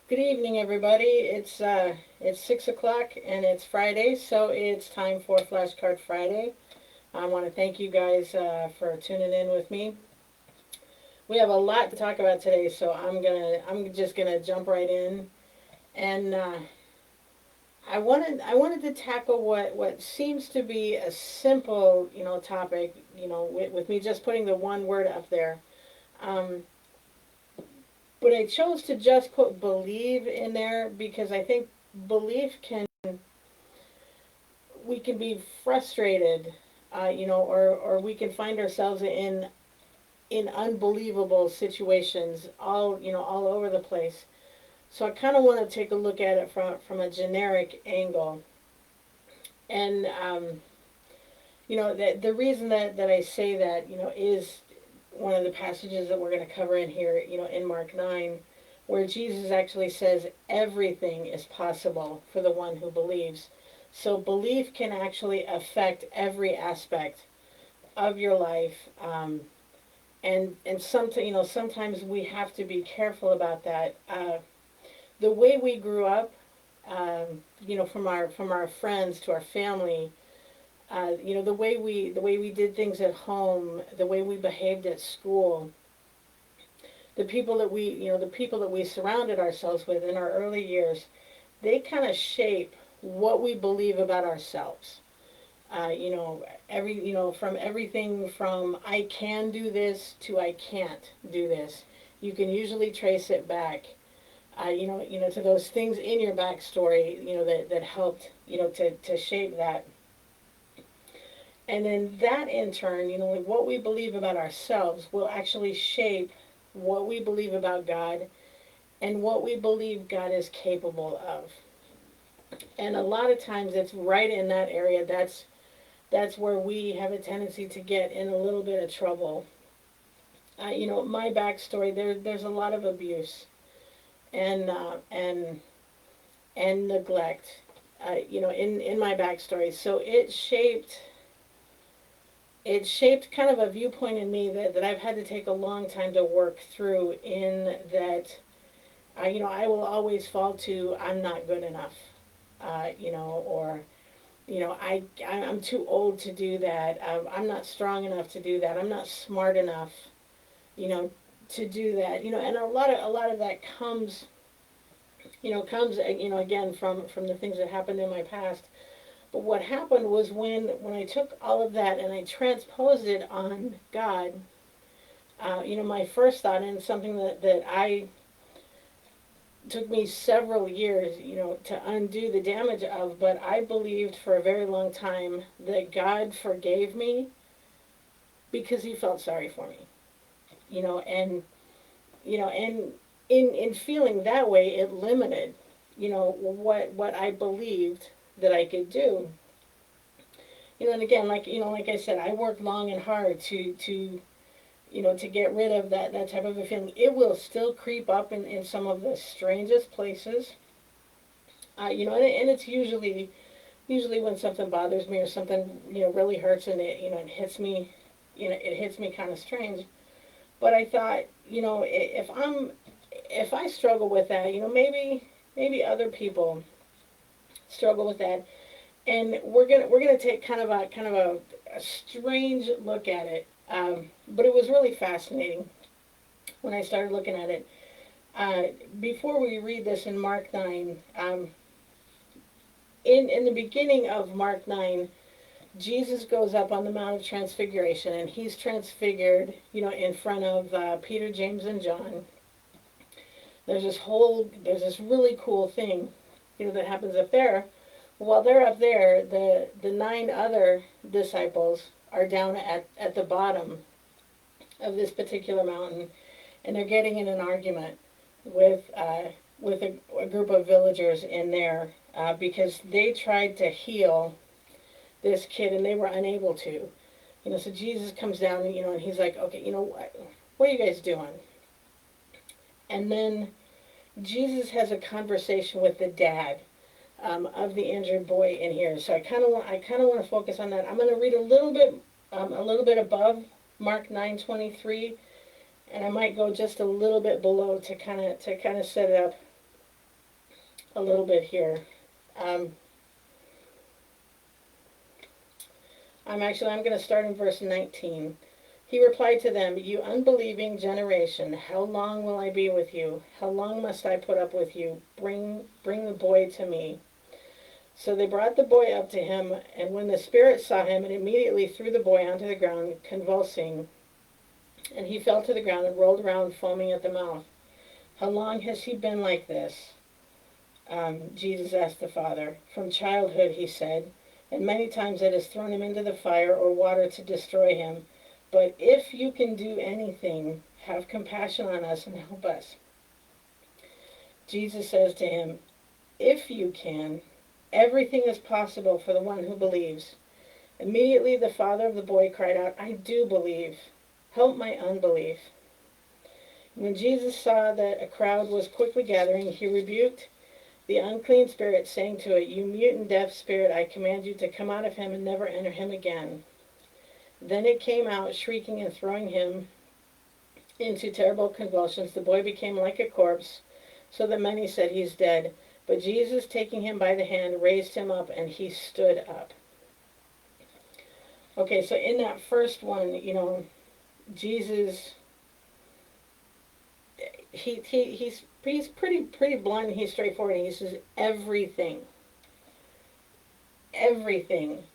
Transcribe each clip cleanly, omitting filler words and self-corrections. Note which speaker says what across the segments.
Speaker 1: Good evening, everybody. It's 6 o'clock and it's Friday, so it's time for Flashcard Friday. I want to thank you guys for tuning in with me. We have a lot to talk about today, so I'm just gonna jump right in, and I wanted to tackle what seems to be a simple topic, with me just putting the one word up there. Um, but I chose to just put believe in there because I think belief can we can be frustrated, or we can find ourselves in unbelievable situations, all over the place. So I kind of want to take a look at it from a generic angle, and the reason that I say that is one of the passages that we're going to cover in here, in Mark 9, where Jesus actually says everything is possible for the one who believes. So belief can actually affect every aspect of your life, and sometimes we have to be careful about that. The way we grew up, from our friends to our family, the way we did things at home, the way we behaved at school, the people that we surrounded ourselves with in our early years, they kind of shape what we believe about ourselves. From everything from I can do this to I can't do this. You can usually trace it back, to those things in your backstory, that helped, to shape that. And then that in turn, like what we believe about ourselves will actually shape what we believe about God and what we believe God is capable of. And a lot of times it's right in that area. That's where we have a tendency to get in a little bit of trouble. My backstory, there's a lot of abuse and neglect, in my backstory. So it shaped kind of a viewpoint in me that I've had to take a long time to work through. In that, I will always fall to I'm not good enough, or I'm too old to do that. I'm not strong enough to do that. I'm not smart enough, you know, to do that. And a lot of that comes again from the things that happened in my past. But what happened was when I took all of that and I transposed it on God, my first thought, and something that I took me several years, to undo the damage of, but I believed for a very long time that God forgave me because he felt sorry for me. And in feeling that way, it limited, what I believed that I could do. And again, like I said, I worked long and hard to get rid of that type of a feeling. It will still creep up in some of the strangest places. And it's usually when something bothers me or something really hurts, and it hits me, kind of strange. But I thought, if I struggle with that, maybe other people struggle with that, and we're gonna take kind of a strange look at it. But it was really fascinating when I started looking at it. Before we read this in Mark 9, in the beginning of Mark 9, Jesus goes up on the Mount of Transfiguration, and he's transfigured, in front of Peter, James, and John. There's this really cool thing, that happens up there. While they're up there, the nine other disciples are down at the bottom of this particular mountain, and they're getting in an argument with a group of villagers in there, because they tried to heal this kid and they were unable to. So Jesus comes down, and he's like, okay, what are you guys doing? And then Jesus has a conversation with the dad, of the injured boy in here. So I kind of want to focus on that. I'm going to read a little bit above Mark 9:23, and I might go just a little bit below to kind of set it up a little bit here. Um, I'm going to start in verse 19. He replied to them, "You unbelieving generation, how long will I be with you? How long must I put up with you? Bring the boy to me." So they brought the boy up to him, and when the spirit saw him, it immediately threw the boy onto the ground, convulsing, and he fell to the ground and rolled around, foaming at the mouth. "How long has he been like this?" Jesus asked the father. "From childhood," he said, "and many times it has thrown him into the fire or water to destroy him. But if you can do anything, have compassion on us and help us." Jesus says to him, "If you can, everything is possible for the one who believes." Immediately the father of the boy cried out, "I do believe. Help my unbelief." When Jesus saw that a crowd was quickly gathering, he rebuked the unclean spirit, saying to it, "You mute and deaf spirit, I command you to come out of him and never enter him again." Then it came out, shrieking and throwing him into terrible convulsions. The boy became like a corpse, so that many said, "He's dead." But Jesus, taking him by the hand, raised him up, and he stood up. Okay, so in that first one, Jesus, he's pretty blunt. He's straightforward. He says everything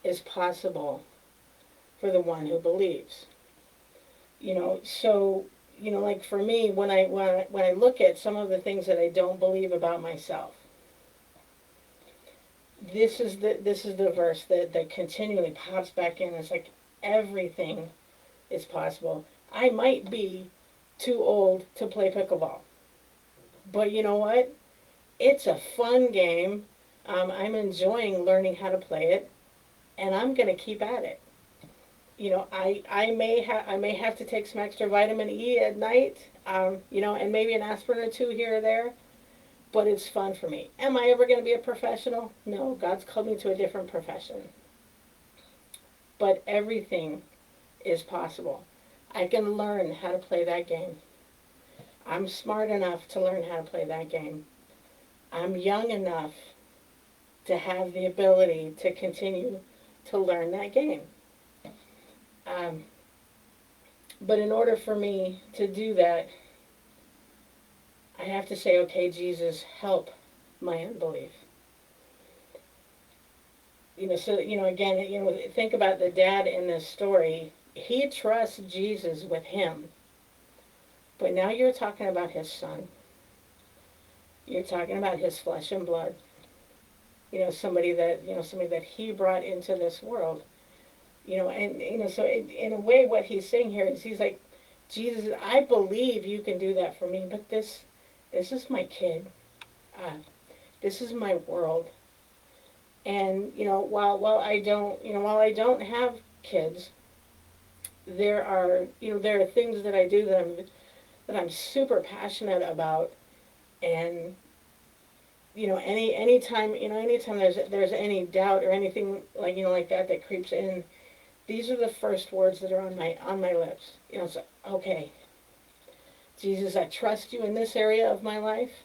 Speaker 1: is possible for the one who believes. So like for me, when I look at some of the things that I don't believe about myself, this is the verse that continually pops back in. It's like everything is possible. I might be too old to play pickleball, but you know what? It's a fun game. I'm enjoying learning how to play it, and I'm going to keep at it. I may have to take some extra vitamin E at night, and maybe an aspirin or two here or there, but it's fun for me. Am I ever going to be a professional? No, God's called me to a different profession. But everything is possible. I can learn how to play that game. I'm smart enough to learn how to play that game. I'm young enough to have the ability to continue to learn that game. But in order for me to do that, I have to say, "Okay, Jesus, help my unbelief." Again, think about the dad in this story. He trusts Jesus with him. But now you're talking about his son. You're talking about his flesh and blood. Somebody that he brought into this world. So in a way, what he's saying here is he's like, "Jesus, I believe you can do that for me, but this is my kid. This is my world. And while I don't have kids, there are things that I do that I'm super passionate about, and anytime there's any doubt or anything like that creeps in, these are the first words that are on my lips. So, okay, Jesus, I trust you in this area of my life.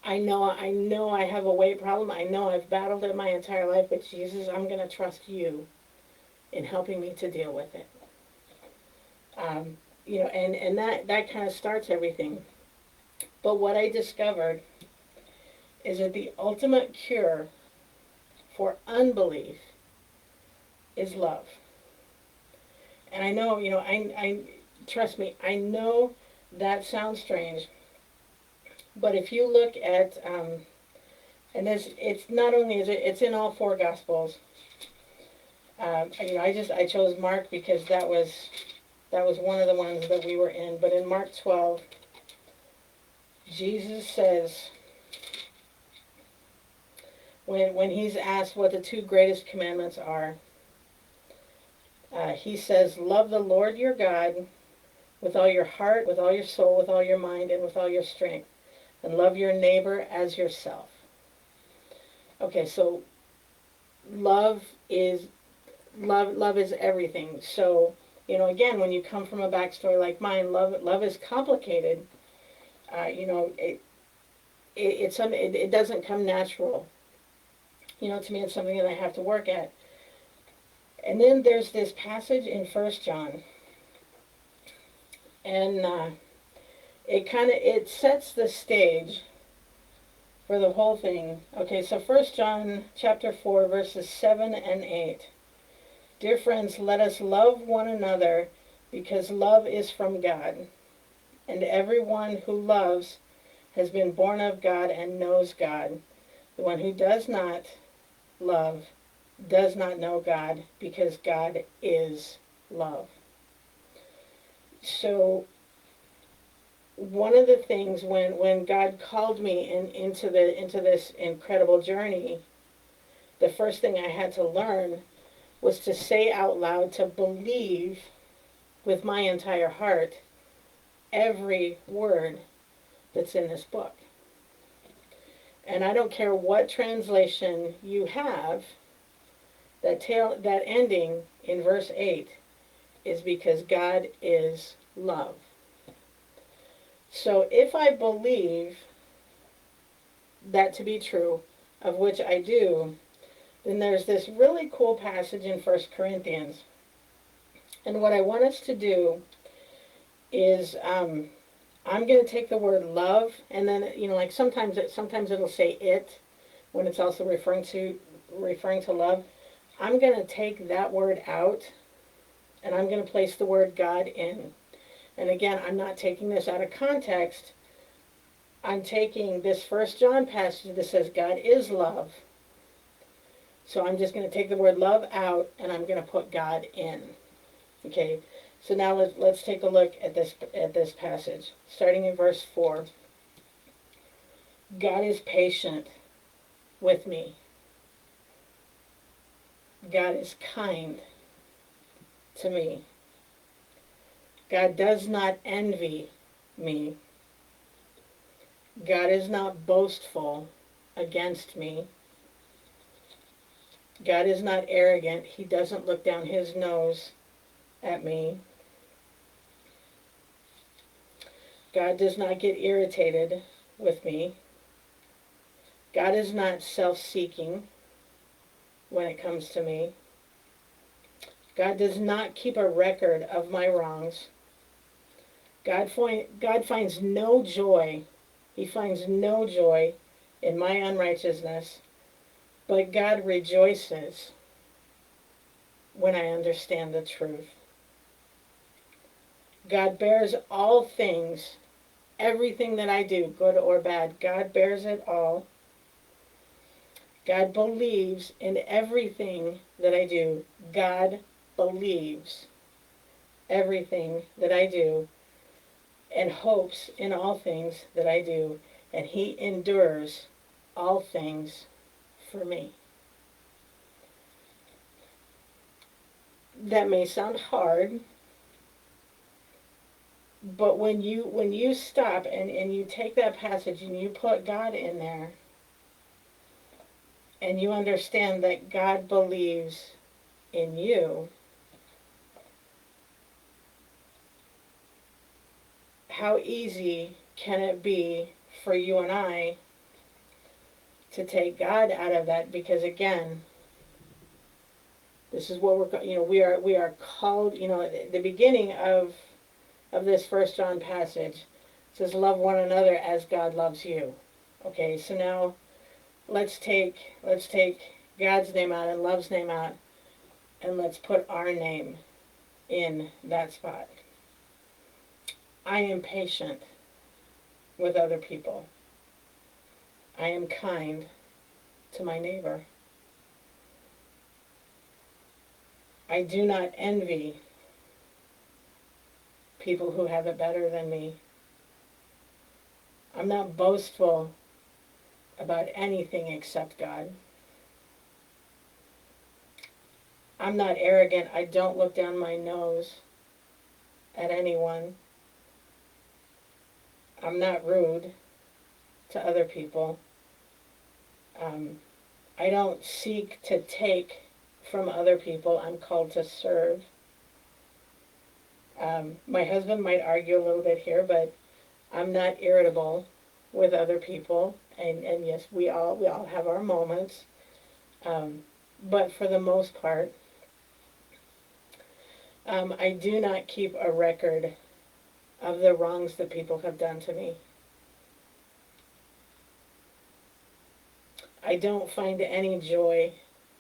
Speaker 1: I know I have a weight problem. I know I've battled it my entire life, but Jesus, I'm going to trust you in helping me to deal with it. And that kind of starts everything. But what I discovered is that the ultimate cure for unbelief is love. And I know, I trust me, I know that sounds strange, but if you look at, and it's not only it's in all four Gospels. I chose Mark because that was one of the ones that we were in. But in Mark 12, Jesus says, when he's asked what the two greatest commandments are, he says, "Love the Lord your God with all your heart, with all your soul, with all your mind, and with all your strength, and love your neighbor as yourself." Okay, so love is everything. So again, when you come from a backstory like mine, love is complicated. it doesn't come natural. To me, it's something that I have to work at. And then there's this passage in First John, and it sets the stage for the whole thing. Okay, so First John chapter 4, verses 7 and 8. Dear friends, let us love one another, because love is from God. And everyone who loves has been born of God and knows God. The one who does not love does not know God, because God is love. So one of the things when God called me into this incredible journey, the first thing I had to learn was to say out loud, to believe with my entire heart every word that's in this book. And I don't care what translation you have, that ending in verse 8 is because God is love. So if I believe that to be true, of which I do, then there's this really cool passage in 1 Corinthians. And what I want us to do is I'm going to take the word love, and then like sometimes it'll say it when it's also referring to love. I'm going to take that word out, and I'm going to place the word God in. And again, I'm not taking this out of context. I'm taking this First John passage that says God is love. So I'm just going to take the word love out, and I'm going to put God in. Okay. So now let's take a look at this passage, starting in verse 4. God is patient with me. God is kind to me. God does not envy me. God is not boastful against me. God is not arrogant. He doesn't look down his nose at me. God does not get irritated with me. God is not self-seeking when it comes to me. God does not keep a record of my wrongs. God finds no joy. He finds no joy in my unrighteousness, but God rejoices when I understand the truth. God bears all things, everything that I do, good or bad. God bears it all. God believes in everything that I do. God believes everything that I do and hopes in all things that I do. And he endures all things for me. That may sound hard, but when you stop and you take that passage and you put God in there, and you understand that God believes in you, how easy can it be for you and I to take God out of that? Because again, this is what we are called. At the beginning of this First John passage, it says, "Love one another as God loves you." Okay, so now let's take God's name out and love's name out, and let's put our name in that spot. I am patient with other people. I am kind to my neighbor. I do not envy people who have it better than me. I'm not boastful about anything except God. I'm not arrogant. I don't look down my nose at anyone. I'm not rude to other people. I don't seek to take from other people. I'm called to serve. My husband might argue a little bit here, but I'm not irritable with other people, And yes, we all have our moments, but for the most part, I do not keep a record of the wrongs that people have done to me. I don't find any joy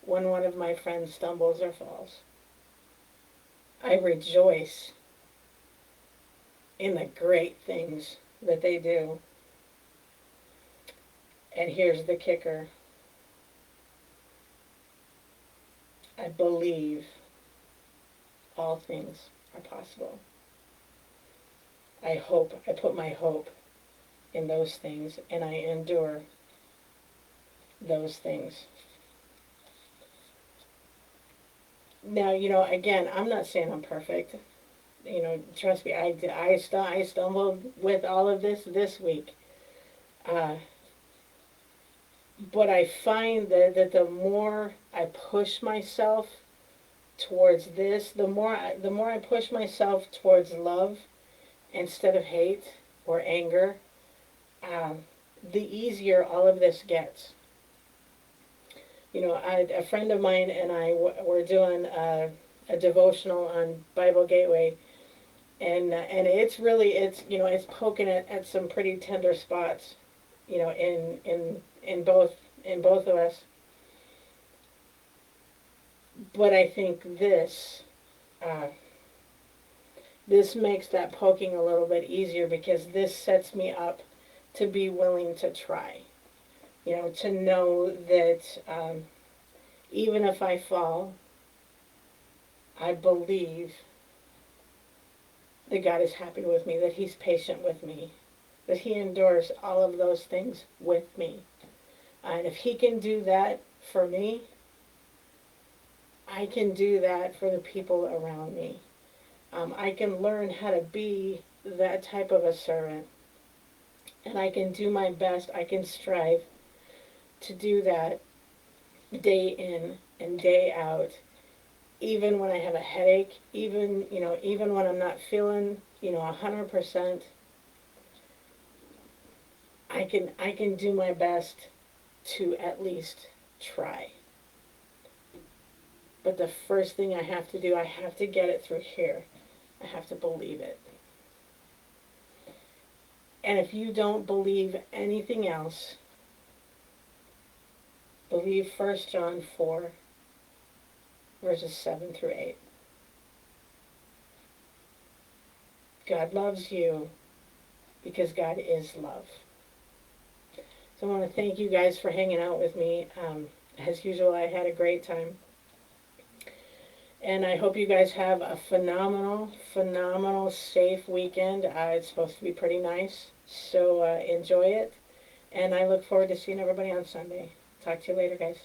Speaker 1: when one of my friends stumbles or falls. I rejoice in the great things that they do. And here's the kicker: I believe all things are possible. I put my hope in those things, and I endure those things. Now, again, I'm not saying I'm perfect. Trust me, I stumbled with all of this week. Uh, but I find that the more I push myself towards this, the more I push myself towards love instead of hate or anger, um, the easier all of this gets. A friend of mine and I were doing a devotional on Bible Gateway, and it's poking at some pretty tender spots, in both of us. But I think uh, this makes that poking a little bit easier, because this sets me up to be willing to try. To know that even if I fall, I believe that God is happy with me, that He's patient with me, that He endures all of those things with me. And if He can do that for me, I can do that for the people around me. I can learn how to be that type of a servant, and I can do my best. I can strive to do that day in and day out, even when I have a headache, even when I'm not feeling 100%. I can do my best to at least try. But the first thing I have to do, I have to get it through here. I have to believe it. And if you don't believe anything else, believe 1 John 4, verses 7 through 8. God loves you because God is love. So I want to thank you guys for hanging out with me. As usual, I had a great time. And I hope you guys have a phenomenal, phenomenal, safe weekend. It's supposed to be pretty nice, so enjoy it. And I look forward to seeing everybody on Sunday. Talk to you later, guys.